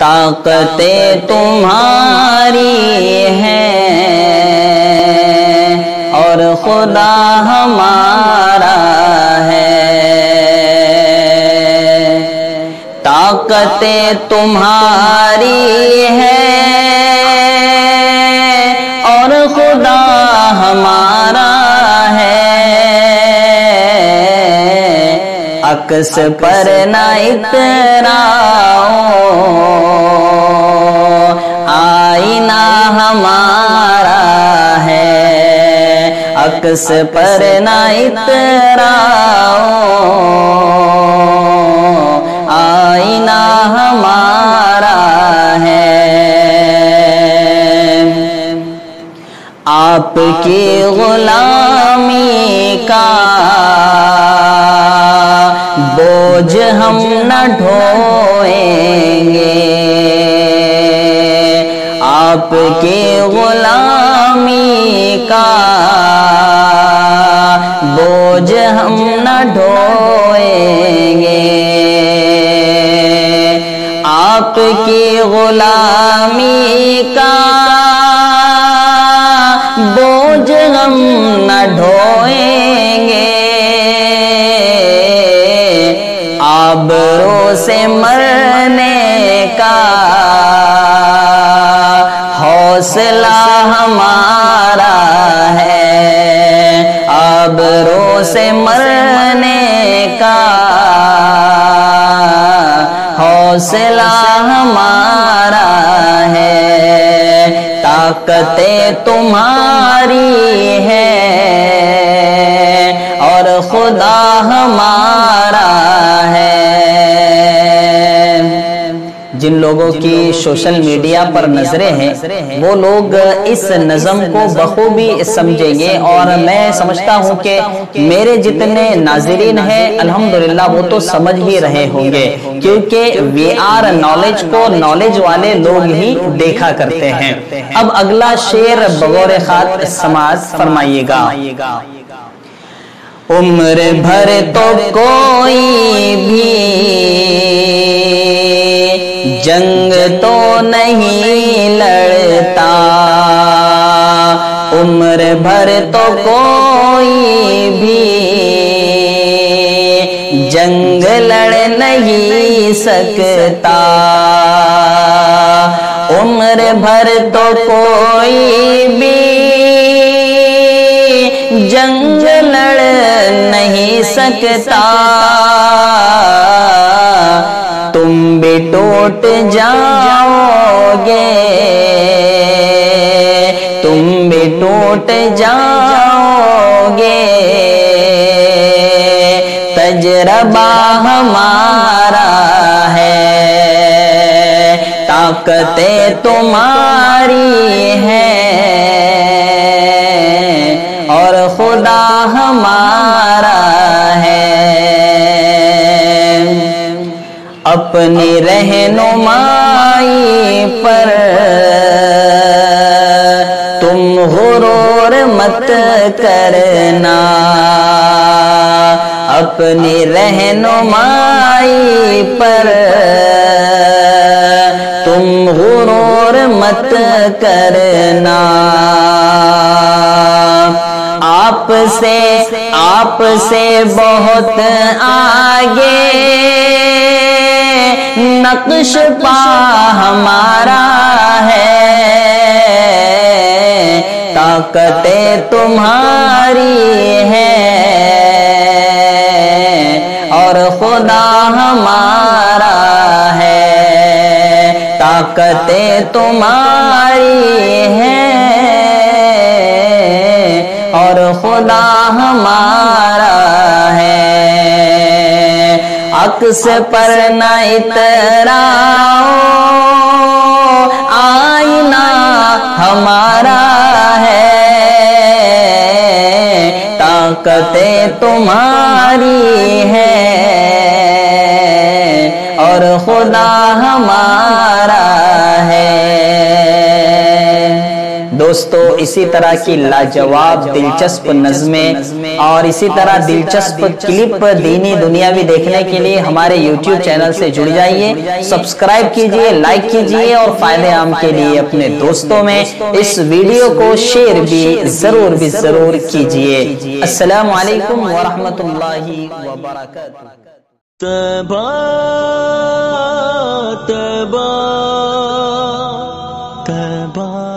طاقتیں تمہاری ہیں اور خدا ہمارا ہے، طاقتیں تمہاری ہیں اور خدا ہمارا ہے، عکس پر نہ اتراؤ، آئینہ ہمارا ہے، عکس پر نہ اتراؤ، آئینہ ہمارا ہے، آپ کی غلامی کا بوجھ ہم نہ ڈھوئیں گے، آپ کی غلامی کا بوجھ ہم نہ ڈھوئیں گے، آپ کی غلامی کا بوجھ ہم نہ ڈھوئیں گے، آبرو سے مرنے کا حوصلہ ہمارا ہے، آبرو سے مرنے کا حوصلہ ہمارا ہے، طاقتیں تمہاری ہیں اور خدا ہمارا ہے۔ جن لوگوں کی سوشل میڈیا پر نظریں ہیں وہ لوگ اس نظم کو بخوبی سمجھیں گے، اور میں سمجھتا ہوں کہ میرے جتنے ناظرین ہیں الحمدللہ وہ تو سمجھ ہی رہے ہوں گے، کیونکہ وی آر نالج کو نالج والے لوگ ہی دیکھا کرتے ہیں۔ اب اگلا شعر بغور خاط سماعت فرمائیے گا۔ عمر بھر تو کوئی بھی جنگ تو نہیں لڑتا، عمر بھر تو کوئی بھی جنگ لڑ نہیں سکتا، عمر بھر تو کوئی بھی جنگ لڑ نہیں سکتا، تم بھی ٹوٹ جاؤ گے، تم بھی ٹوٹ جاؤ گے، تجربہ ہمارا ہے، طاقتیں تمہاری ہیں اور خدا ہمارا ہے، اپنی رہنمائی پر تم غرور مت کرنا، اپنی رہنمائی پر تم غرور مت کرنا، آپ سے بہت آگے نقش پا ہمارا ہے، طاقتیں تمہاری ہیں اور خدا ہمارا ہے، طاقتیں تمہاری ہیں اور خدا ہمارا ہے، عکس پر نہ اتراؤ، آئینہ ہمارا ہے، طاقتیں تمہاری ہیں اور خدا ہمارا ہے۔ دوستو اسی طرح کی لاجواب دلچسپ نظمیں اور اسی طرح دلچسپ کلپ دینی دنیاوی دیکھنے کے لیے ہمارے یوٹیوب چینل سے جڑ جائیے، سبسکرائب کیجئے، لائک کیجئے اور فائدے عام کے لیے اپنے دوستوں میں اس ویڈیو کو شیئر بھی ضرور کیجئے۔ السلام علیکم ورحمۃ اللہ وبرکاتہ۔ طیبہ طیبہ طیبہ